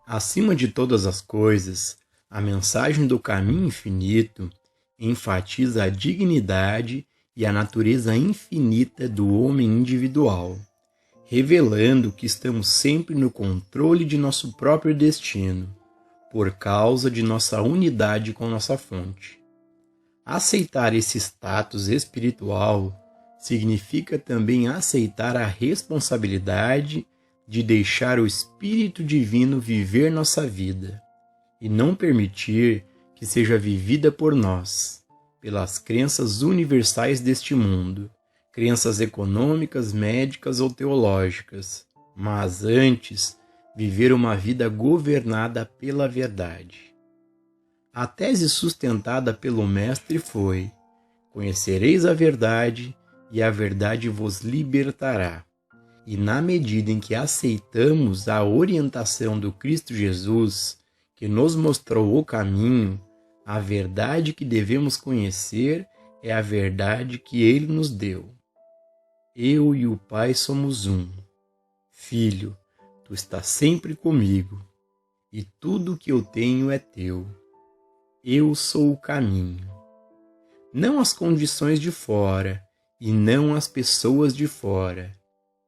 Acima de todas as coisas, a mensagem do caminho infinito enfatiza a dignidade e a natureza infinita do homem individual, revelando que estamos sempre no controle de nosso próprio destino, por causa de nossa unidade com nossa fonte. Aceitar esse status espiritual significa também aceitar a responsabilidade de deixar o Espírito Divino viver nossa vida e não permitir que seja vivida por nós, pelas crenças universais deste mundo, crenças econômicas, médicas ou teológicas, mas antes viver uma vida governada pela verdade. A tese sustentada pelo Mestre foi: conhecereis a verdade e a verdade vos libertará. E na medida em que aceitamos a orientação do Cristo Jesus, que nos mostrou o caminho, a verdade que devemos conhecer é a verdade que Ele nos deu. Eu e o Pai somos um. Filho, tu estás sempre comigo, e tudo que eu tenho é teu. Eu sou o caminho. Não as condições de fora, e não as pessoas de fora.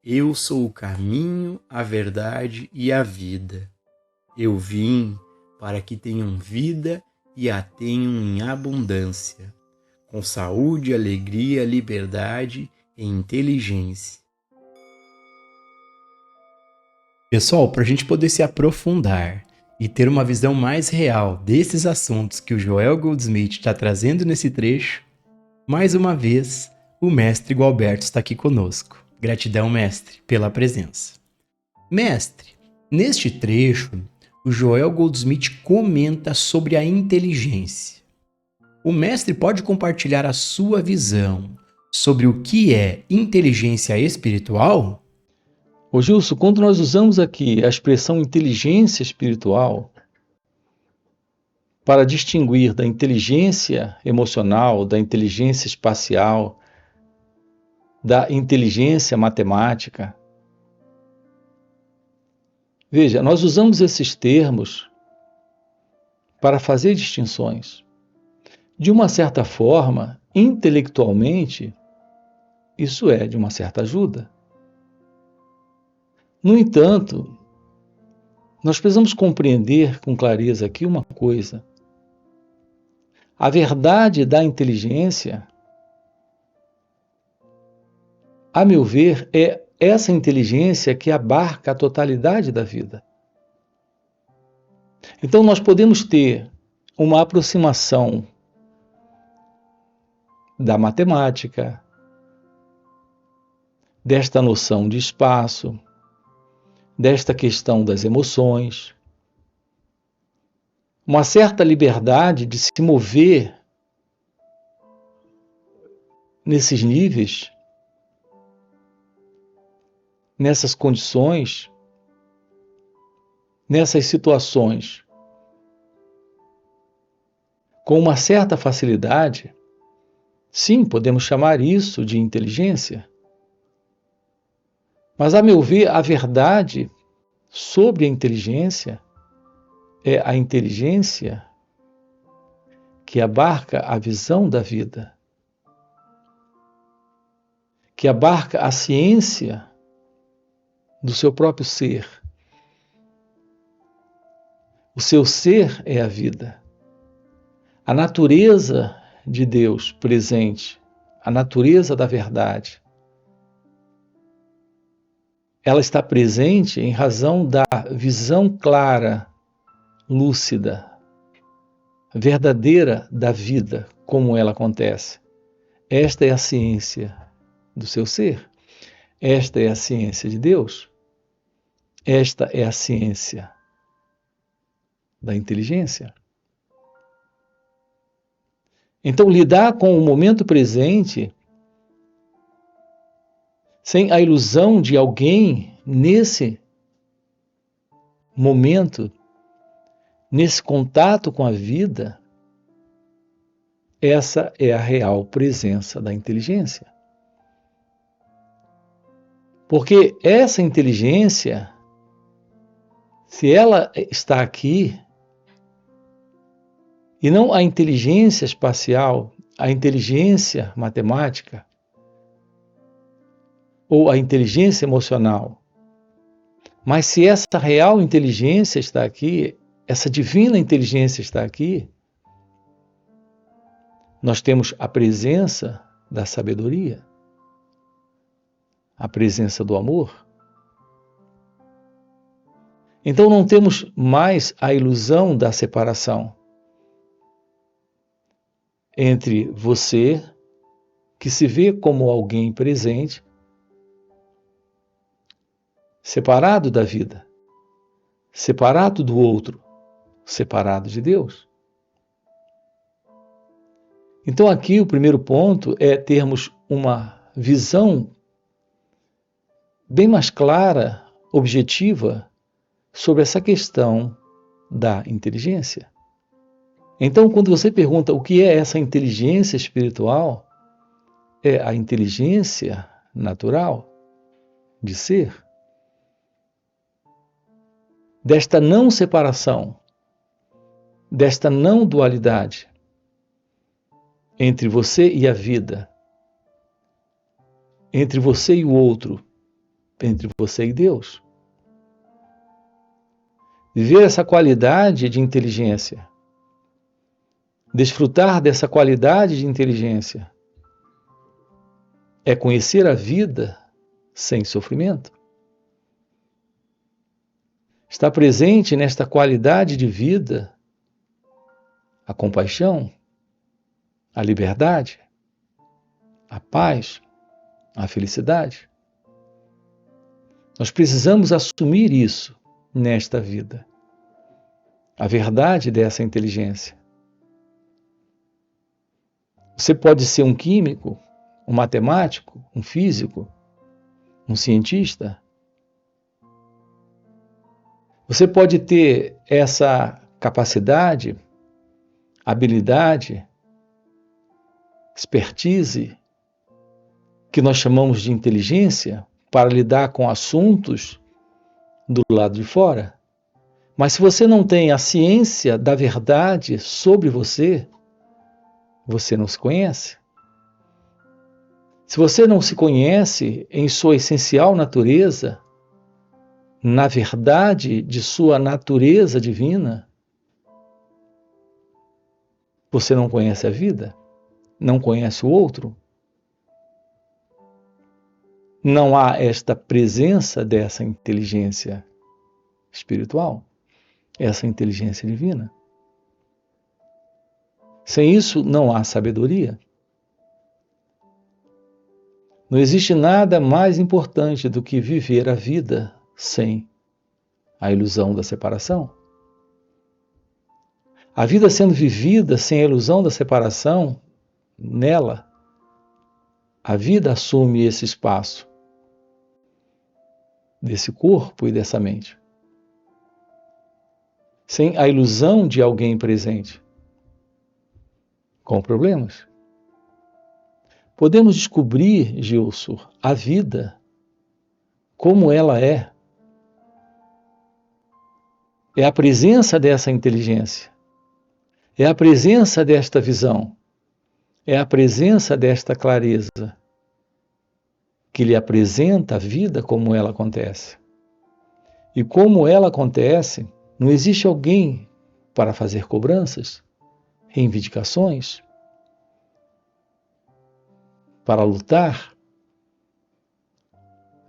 Eu sou o caminho, a verdade e a vida. Eu vim para que tenham vida e a tenham em abundância, com saúde, alegria, liberdade e inteligência. Pessoal, para a gente poder se aprofundar e ter uma visão mais real desses assuntos que o Joel Goldsmith está trazendo nesse trecho, mais uma vez, o mestre Gualberto está aqui conosco. Gratidão, mestre, pela presença. Mestre, neste trecho, o Joel Goldsmith comenta sobre a inteligência. O mestre pode compartilhar a sua visão sobre o que é inteligência espiritual? Ô Gilson, quando nós usamos aqui a expressão inteligência espiritual para distinguir da inteligência emocional, da inteligência espacial, da inteligência matemática, veja, nós usamos esses termos para fazer distinções. De uma certa forma, intelectualmente, isso é de uma certa ajuda. No entanto, nós precisamos compreender com clareza aqui uma coisa. A verdade da inteligência, a meu ver, é essa inteligência que abarca a totalidade da vida. Então, nós podemos ter uma aproximação da matemática, desta noção de espaço, desta questão das emoções, uma certa liberdade de se mover nesses níveis, nessas condições, nessas situações, com uma certa facilidade. Sim, podemos chamar isso de inteligência. Mas, a meu ver, a verdade sobre a inteligência é a inteligência que abarca a visão da vida, que abarca a ciência do seu próprio ser. O seu ser é a vida. A natureza de Deus presente, a natureza da verdade, ela está presente em razão da visão clara, lúcida, verdadeira da vida, como ela acontece. Esta é a ciência do seu ser. Esta é a ciência de Deus. Esta é a ciência da inteligência. Então, lidar com o momento presente sem a ilusão de alguém nesse momento, nesse contato com a vida, essa é a real presença da inteligência. Porque essa inteligência Se ela está aqui, e não a inteligência espacial, a inteligência matemática, ou a inteligência emocional, mas se essa real inteligência está aqui, essa divina inteligência está aqui, nós temos a presença da sabedoria, a presença do amor. Então não temos mais a ilusão da separação entre você, que se vê como alguém presente, separado da vida, separado do outro, separado de Deus. Então aqui o primeiro ponto é termos uma visão bem mais clara, objetiva, sobre essa questão da inteligência. Então, quando você pergunta o que é essa inteligência espiritual, é a inteligência natural de ser, desta não separação, desta não dualidade entre você e a vida, entre você e o outro, entre você e Deus. Viver essa qualidade de inteligência, desfrutar dessa qualidade de inteligência, é conhecer a vida sem sofrimento. Está presente nesta qualidade de vida a compaixão, a liberdade, a paz, a felicidade. Nós precisamos assumir isso nesta vida, a verdade dessa inteligência. Você pode ser um químico, um matemático, um físico, um cientista. Você pode ter essa capacidade, habilidade, expertise, que nós chamamos de inteligência, para lidar com assuntos do lado de fora. Mas se você não tem a ciência da verdade sobre você, você não se conhece. Se você não se conhece em sua essencial natureza, na verdade de sua natureza divina, você não conhece a vida, não conhece o outro. Não há esta presença dessa inteligência espiritual, essa inteligência divina. Sem isso, não há sabedoria. Não existe nada mais importante do que viver a vida sem a ilusão da separação. A vida sendo vivida sem a ilusão da separação, nela, a vida assume esse espaço desse corpo e dessa mente. Sem a ilusão de alguém presente, com problemas. Podemos descobrir, Gilson, a vida como ela é. É a presença dessa inteligência, é a presença desta visão, é a presença desta clareza que lhe apresenta a vida como ela acontece. E como ela acontece, não existe alguém para fazer cobranças, reivindicações, para lutar,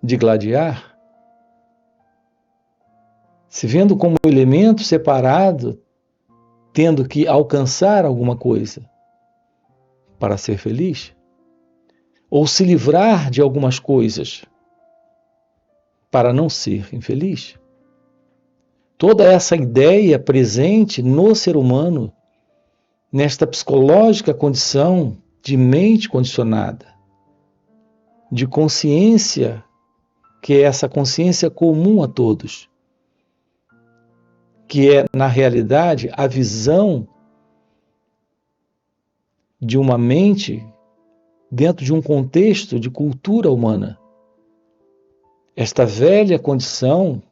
digladiar, se vendo como elemento separado, tendo que alcançar alguma coisa para ser feliz, ou se livrar de algumas coisas para não ser infeliz. Toda essa ideia presente no ser humano, nesta psicológica condição de mente condicionada, de consciência, que é essa consciência comum a todos, que é, na realidade, a visão de uma mente dentro de um contexto de cultura humana. Esta velha condição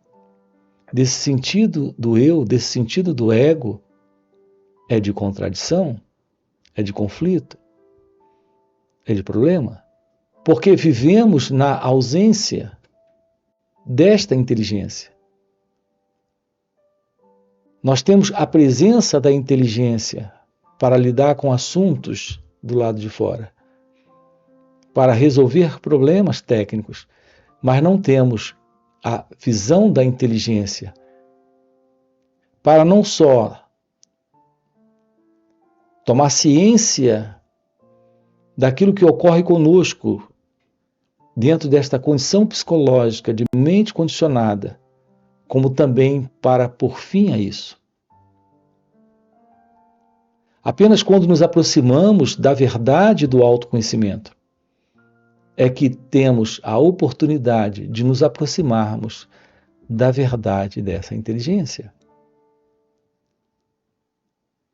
desse sentido do eu, desse sentido do ego, é de contradição, é de conflito, é de problema. Porque vivemos na ausência desta inteligência. Nós temos a presença da inteligência para lidar com assuntos do lado de fora, para resolver problemas técnicos, mas não temos a visão da inteligência para não só tomar ciência daquilo que ocorre conosco dentro desta condição psicológica de mente condicionada, como também para pôr fim a isso. Apenas quando nos aproximamos da verdade do autoconhecimento é que temos a oportunidade de nos aproximarmos da verdade dessa inteligência.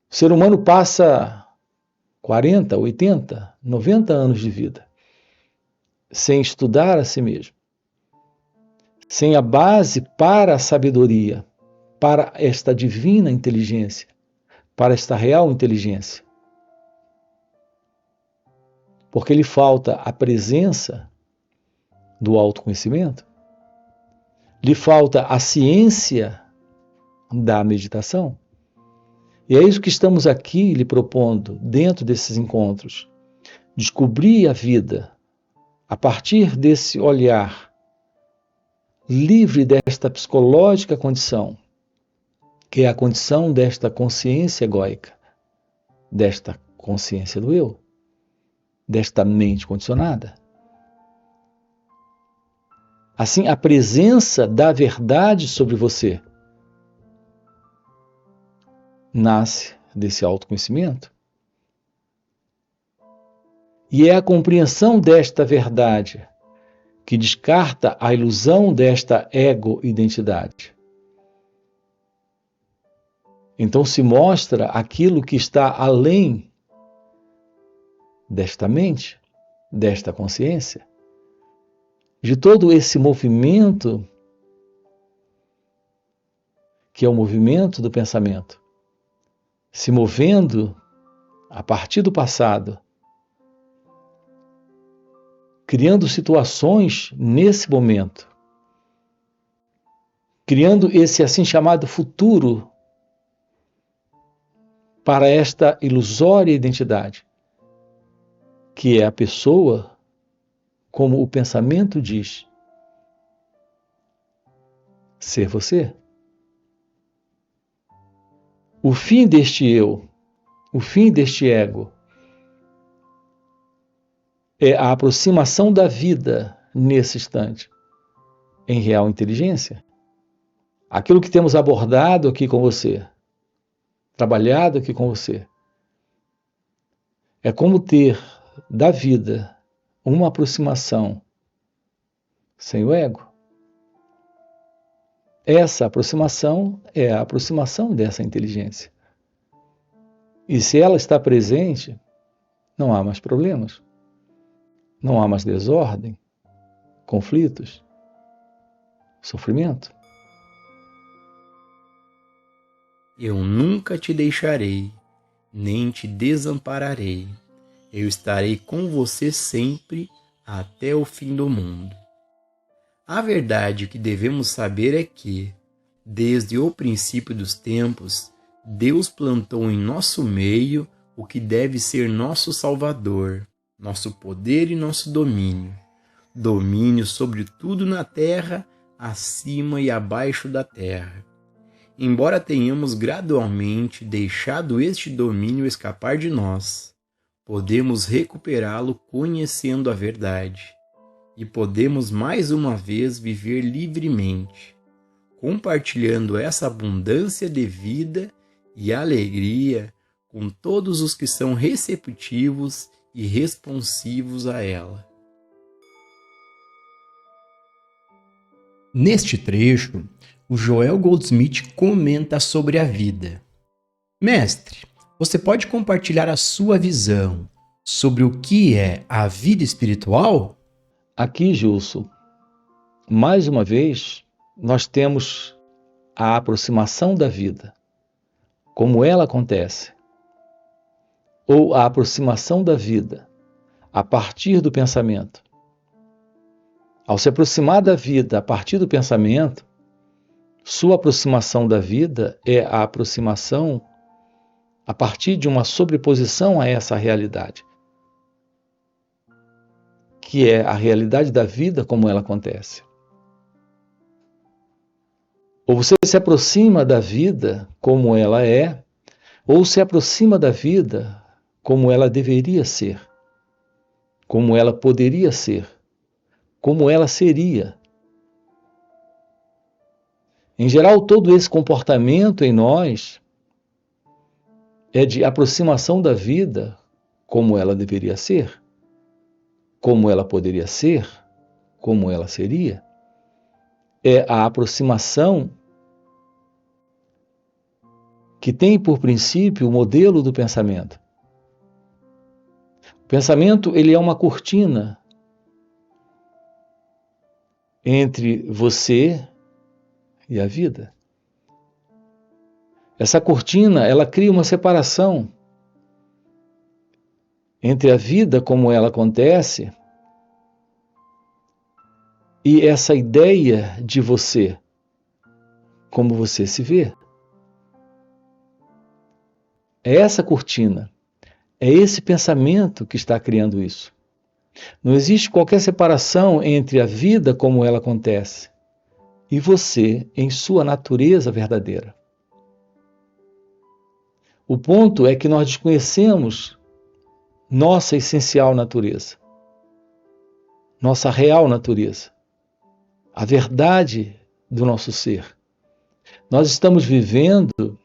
O ser humano passa 40, 80, 90 anos de vida sem estudar a si mesmo, sem a base para a sabedoria, para esta divina inteligência, para esta real inteligência. Porque lhe falta a presença do autoconhecimento, lhe falta a ciência da meditação. E é isso que estamos aqui lhe propondo dentro desses encontros. Descobrir a vida a partir desse olhar livre desta psicológica condição, que é a condição desta consciência egóica, desta consciência do eu, desta mente condicionada. Assim, a presença da verdade sobre você nasce desse autoconhecimento. E é a compreensão desta verdade que descarta a ilusão desta ego-identidade. Então se mostra aquilo que está além desta mente, desta consciência, de todo esse movimento que é o movimento do pensamento, se movendo a partir do passado, criando situações nesse momento, criando esse assim chamado futuro para esta ilusória identidade, que é a pessoa, como o pensamento diz, ser você. O fim deste eu, o fim deste ego, é a aproximação da vida nesse instante, em real inteligência. Aquilo que temos abordado aqui com você, trabalhado aqui com você, é como ter da vida uma aproximação sem o ego. Essa aproximação é a aproximação dessa inteligência. E se ela está presente, não há mais problemas. Não há mais desordem, conflitos, sofrimento. Eu nunca te deixarei, nem te desampararei. Eu estarei com você sempre, até o fim do mundo. A verdade que devemos saber é que, desde o princípio dos tempos, Deus plantou em nosso meio o que deve ser nosso Salvador, nosso poder e nosso domínio. Domínio sobre tudo na terra, acima e abaixo da terra. Embora tenhamos gradualmente deixado este domínio escapar de nós, podemos recuperá-lo conhecendo a verdade. E podemos mais uma vez viver livremente, compartilhando essa abundância de vida e alegria com todos os que são receptivos e responsivos a ela. Neste trecho, o Joel Goldsmith comenta sobre a vida. Mestre, você pode compartilhar a sua visão sobre o que é a vida espiritual? Aqui, Gilson, mais uma vez, nós temos a aproximação da vida, como ela acontece, ou a aproximação da vida a partir do pensamento. Ao se aproximar da vida a partir do pensamento, sua aproximação da vida é a aproximação a partir de uma sobreposição a essa realidade, que é a realidade da vida como ela acontece. Ou você se aproxima da vida como ela é, ou se aproxima da vida como ela deveria ser, como ela poderia ser, como ela seria. Em geral, todo esse comportamento em nós é de aproximação da vida como ela deveria ser, como ela poderia ser, como ela seria. É a aproximação que tem por princípio o modelo do pensamento. O pensamento, ele é uma cortina entre você e a vida. Essa cortina, ela cria uma separação entre a vida como ela acontece e essa ideia de você, como você se vê. É essa cortina, é esse pensamento que está criando isso. Não existe qualquer separação entre a vida como ela acontece e você em sua natureza verdadeira. O ponto é que nós desconhecemos nossa essencial natureza, nossa real natureza, a verdade do nosso ser. Nós estamos vivendo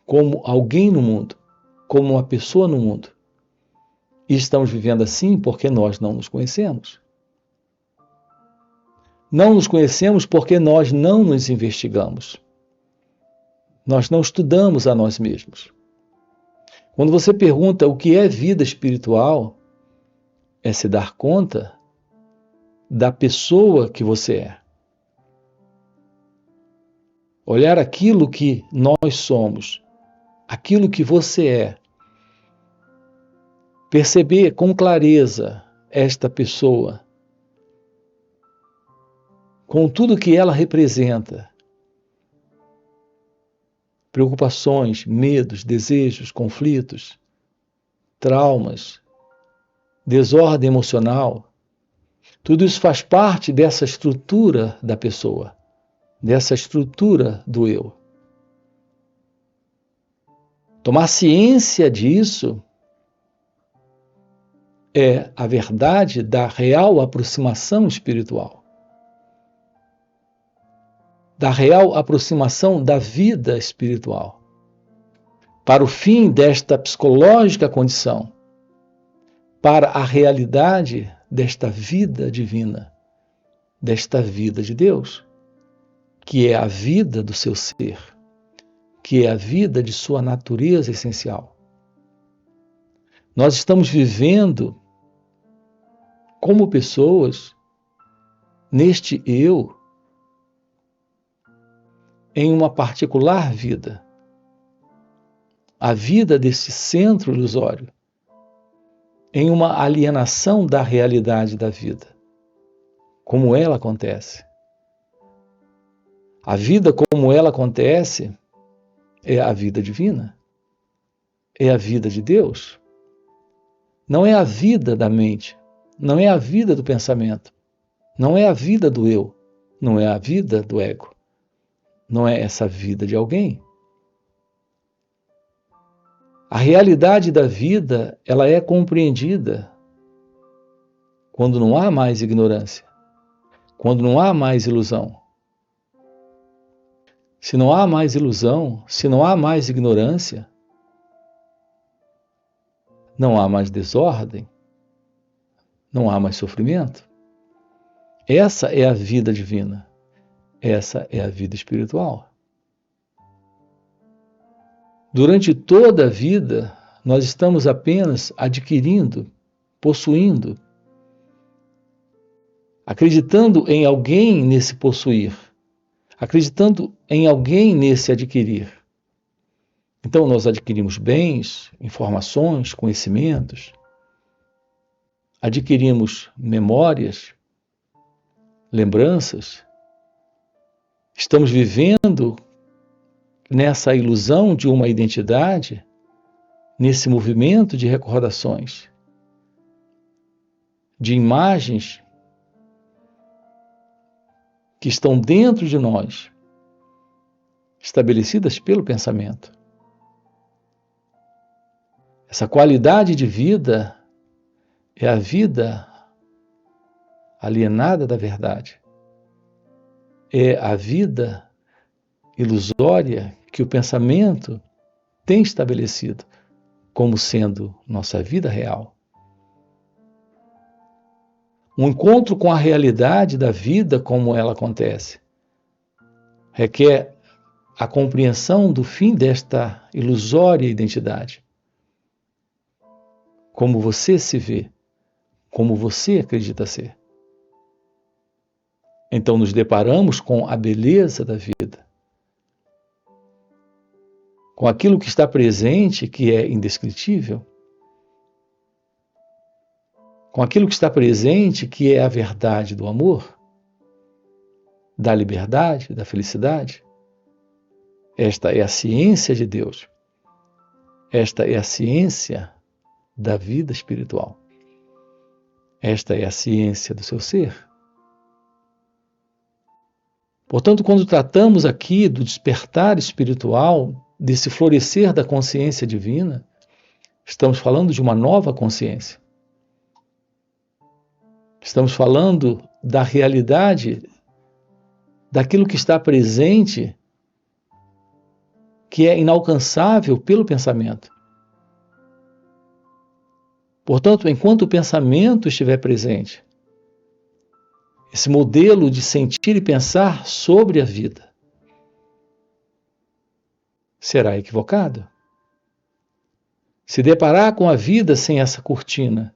como alguém no mundo, como uma pessoa no mundo. E estamos vivendo assim porque nós não nos conhecemos. Não nos conhecemos porque nós não nos investigamos. Nós não estudamos a nós mesmos. Quando você pergunta o que é vida espiritual, é se dar conta da pessoa que você é. Olhar aquilo que nós somos, aquilo que você é. Perceber com clareza esta pessoa, com tudo que ela representa. Preocupações, medos, desejos, conflitos, traumas, desordem emocional. Tudo isso faz parte dessa estrutura da pessoa, dessa estrutura do eu. Tomar ciência disso é a verdade da real aproximação espiritual, da real aproximação da vida espiritual, para o fim desta psicológica condição, para a realidade desta vida divina, desta vida de Deus, que é a vida do seu ser, que é a vida de sua natureza essencial. Nós estamos vivendo como pessoas neste eu, em uma particular vida, a vida desse centro ilusório, em uma alienação da realidade da vida, como ela acontece. A vida como ela acontece é a vida divina, é a vida de Deus. Não é a vida da mente, não é a vida do pensamento, não é a vida do eu, não é a vida do ego. Não é essa vida de alguém. A realidade da vida, ela é compreendida quando não há mais ignorância, quando não há mais ilusão. Se não há mais ilusão, se não há mais ignorância, não há mais desordem, não há mais sofrimento. Essa é a vida divina. Essa é a vida espiritual. Durante toda a vida, nós estamos apenas adquirindo, possuindo, acreditando em alguém nesse possuir, acreditando em alguém nesse adquirir. Então, nós adquirimos bens, informações, conhecimentos, adquirimos memórias, lembranças, estamos vivendo nessa ilusão de uma identidade, nesse movimento de recordações, de imagens que estão dentro de nós, estabelecidas pelo pensamento. Essa qualidade de vida é a vida alienada da verdade. É a vida ilusória que o pensamento tem estabelecido como sendo nossa vida real. Um encontro com a realidade da vida como ela acontece requer a compreensão do fim desta ilusória identidade. Como você se vê, como você acredita ser. Então nos deparamos com a beleza da vida, com aquilo que está presente, que é indescritível, com aquilo que está presente, que é a verdade do amor, da liberdade, da felicidade. Esta é a ciência de Deus. Esta é a ciência da vida espiritual. Esta é a ciência do seu ser. Portanto, quando tratamos aqui do despertar espiritual, desse florescer da consciência divina, estamos falando de uma nova consciência. Estamos falando da realidade, daquilo que está presente, que é inalcançável pelo pensamento. Portanto, enquanto o pensamento estiver presente, esse modelo de sentir e pensar sobre a vida será equivocado. Se deparar com a vida sem essa cortina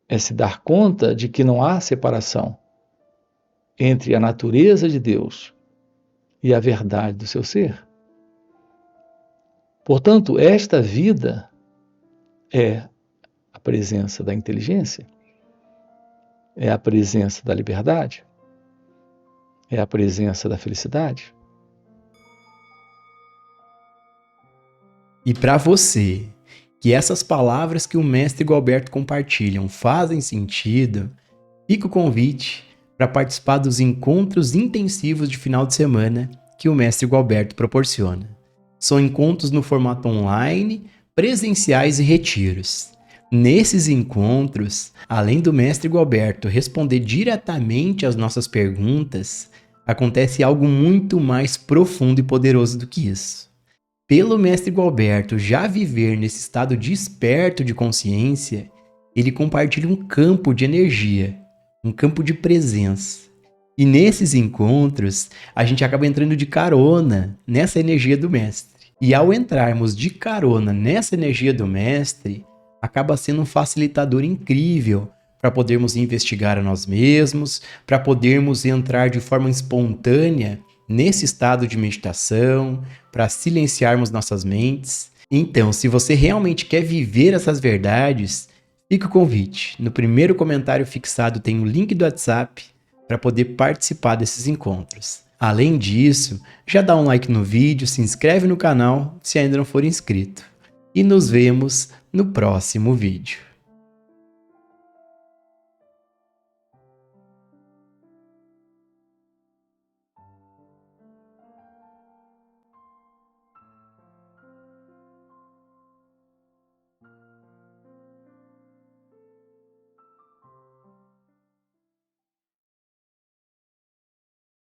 é se dar conta de que não há separação entre a natureza de Deus e a verdade do seu ser. Portanto, esta vida é a presença da inteligência, é a presença da liberdade, é a presença da felicidade. E para você, que essas palavras que o mestre Gualberto compartilham fazem sentido, fica o convite para participar dos encontros intensivos de final de semana que o mestre Gualberto proporciona. São encontros no formato online, presenciais e retiros. Nesses encontros, além do mestre Gualberto responder diretamente às nossas perguntas, acontece algo muito mais profundo e poderoso do que isso. Pelo mestre Gualberto já viver nesse estado desperto de consciência, ele compartilha um campo de energia, um campo de presença. E nesses encontros, a gente acaba entrando de carona nessa energia do mestre. E ao entrarmos de carona nessa energia do mestre, acaba sendo um facilitador incrível para podermos investigar a nós mesmos, para podermos entrar de forma espontânea nesse estado de meditação, para silenciarmos nossas mentes. Então, se você realmente quer viver essas verdades, fica o convite. No primeiro comentário fixado tem o link do WhatsApp para poder participar desses encontros. Além disso, já dá um like no vídeo, se inscreve no canal se ainda não for inscrito. E nos vemos no próximo vídeo.